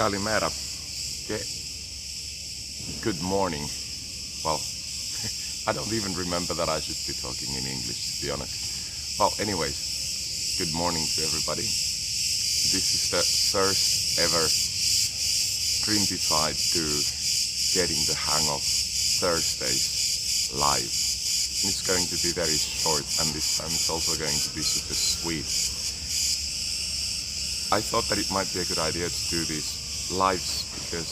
Kalimera. Good morning. Well, I don't even remember that I should be talking in English, to be honest. Well, anyways, good morning to everybody. This is the first ever Dreamtified to getting the hang of Thursdays live. And it's going to be very short, and this time it's also going to be super sweet. I thought that it might be a good idea to do these lives because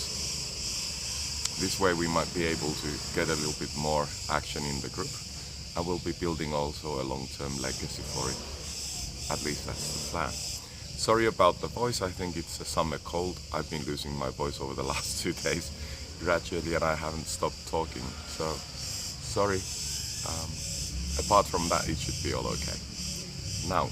this way we might be able to get a little bit more action in the group. I will be building also a long-term legacy for it. At least that's the plan. Sorry about the voice, I think it's a summer cold. I've been losing my voice over the last 2 days gradually and I haven't stopped talking. So, sorry. Apart from that, it should be all okay. Now,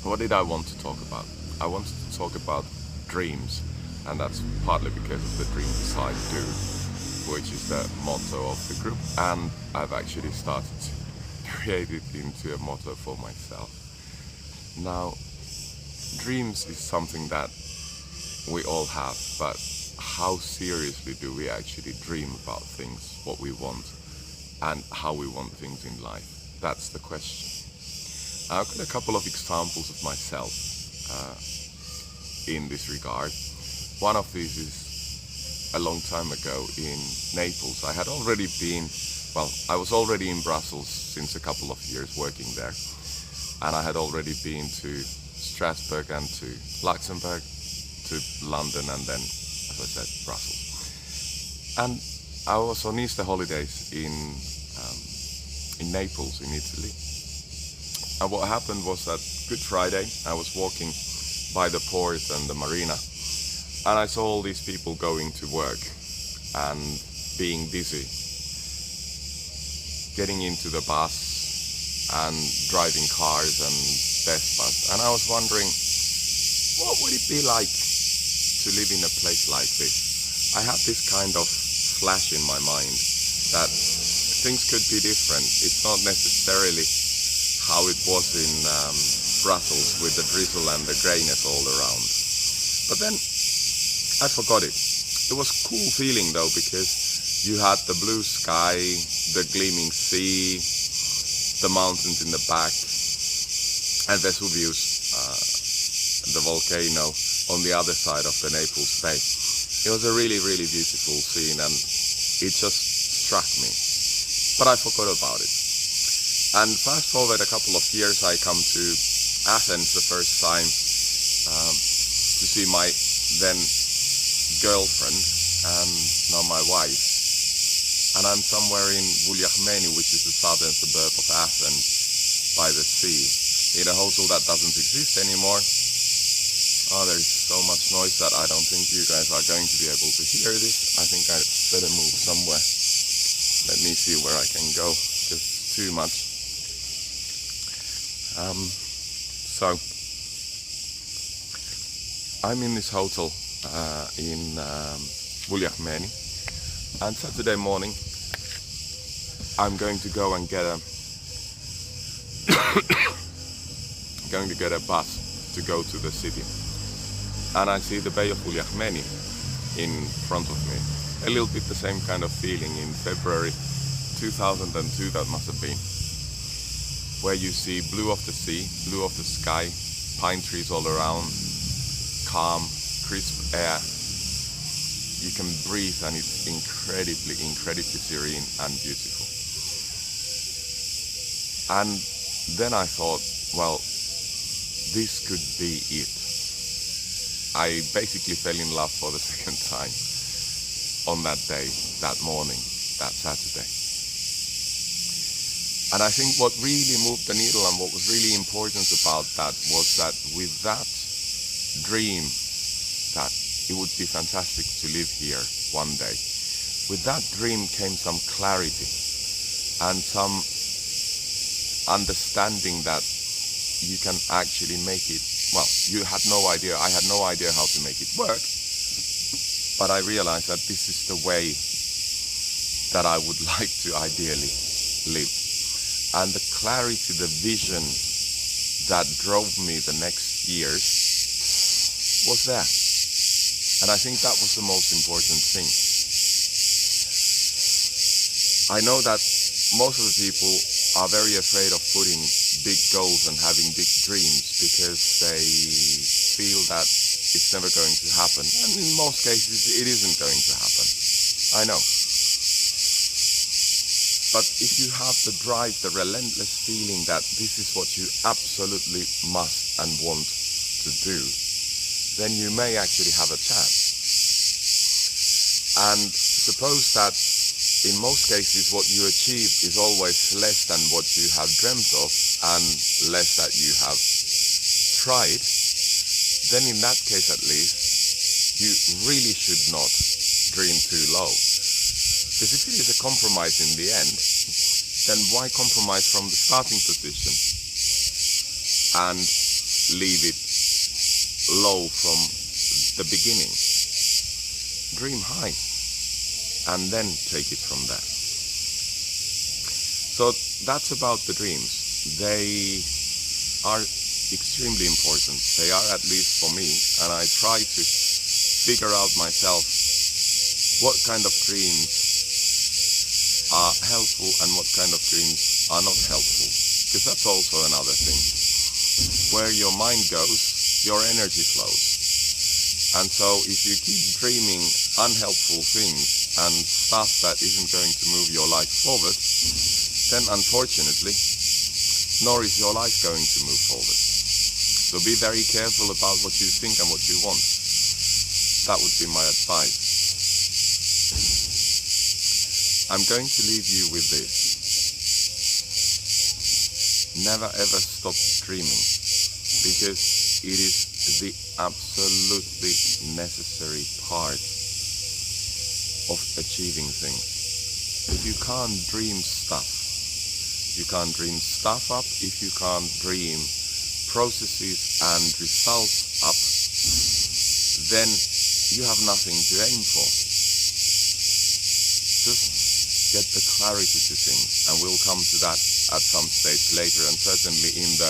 what did I want to talk about? I wanted to talk about dreams. And that's partly because of the Dreamtified Do, which is the motto of the group, and I've actually started to create it into a motto for myself. Now, dreams is something that we all have, but how seriously do we actually dream about things, what we want, and how we want things in life? That's the question. I've got a couple of examples of myself in this regard. One of these is a long time ago in Naples. I was already in Brussels since a couple of years working there. And I had already been to Strasbourg and to Luxembourg, to London, and then, as I said, Brussels. And I was on Easter holidays in Naples, in Italy. And what happened was that Good Friday, I was walking by the port and the marina, and I saw all these people going to work and being busy, getting into the bus and driving cars and Vespas. And I was wondering, what would it be like to live in a place like this? I had this kind of flash in my mind that things could be different. It's not necessarily how it was in Brussels with the drizzle and the greyness all around. But then I forgot it. It was a cool feeling though, because you had the blue sky, the gleaming sea, the mountains in the back, and Vesuvius, the volcano, on the other side of the Naples Bay. It was a really, really beautiful scene, and it just struck me. But I forgot about it. And fast forward a couple of years, I come to Athens the first time to see my then girlfriend and now my wife, and I'm somewhere in Vouliagmeni, which is the southern suburb of Athens by the sea, in a hotel that doesn't exist anymore. Oh, there's so much noise that I don't think you guys are going to be able to hear this. I think I better move somewhere. Let me see where I can go, because it's too much. So I'm in this hotel in Vouliagmeni, and Saturday morning I'm going to go and get a bus to go to the city, and I see the Bay of Vouliagmeni in front of me. A little bit the same kind of feeling in February 2002 that must have been, where you see blue of the sea, blue of the sky, pine trees all around, calm, crisp air. You can breathe and it's incredibly, incredibly serene and beautiful. And then I thought, well, this could be it. I basically fell in love for the second time on that day, that morning, that Saturday. And I think what really moved the needle and what was really important about that was that with that dream that it would be fantastic to live here one day, with that dream came some clarity and some understanding that you can actually make it. Well, you had no idea, I had no idea how to make it work, but I realized that this is the way that I would like to ideally live. And the clarity, the vision that drove me the next years was there. And I think that was the most important thing. I know that most of the people are very afraid of putting big goals and having big dreams because they feel that it's never going to happen. And in most cases, it isn't going to happen. I know. But if you have the drive, the relentless feeling that this is what you absolutely must and want to do, then you may actually have a chance. And suppose that in most cases what you achieve is always less than what you have dreamt of and less that you have tried, then in that case at least, you really should not dream too low. Because if it is a compromise in the end, then why compromise from the starting position and leave it low from the beginning? Dream high and then take it from there. So that's about the dreams. They are extremely important. They are, at least for me, and I try to figure out myself what kind of dreams are helpful and what kind of dreams are not helpful. Because that's also another thing. Where your mind goes, your energy flows. And so if you keep dreaming unhelpful things and stuff that isn't going to move your life forward, then unfortunately, nor is your life going to move forward. So be very careful about what you think and what you want. That would be my advice. I'm going to leave you with this. Never ever stop dreaming, because it is the absolutely necessary part of achieving things. If you can't dream stuff, you can't dream stuff up. If you can't dream processes and results up, then you have nothing to aim for. Just get the clarity to things, and we'll come to that at some stage later, and certainly in the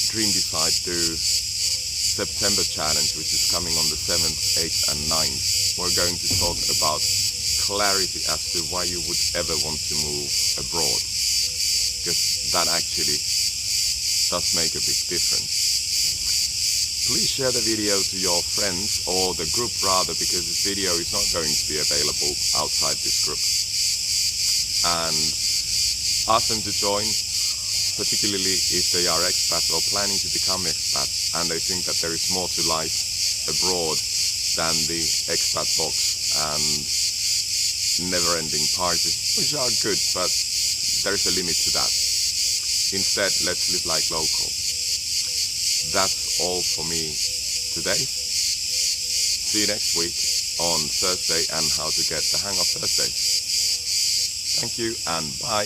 Dream Decide Do September challenge, which is coming on the 7th, 8th and 9th. We're going to talk about clarity as to why you would ever want to move abroad, because that actually does make a big difference. Please share the video to your friends, or the group rather, because this video is not going to be available outside this group. And ask them to join, particularly if they are expats or planning to become expats and they think that there is more to life abroad than the expat box and never-ending parties, which are good, but there is a limit to that. Instead, let's live like local. That's all for me today. See you next week on Thursday and how to get the hang of Thursdays. Thank you and bye.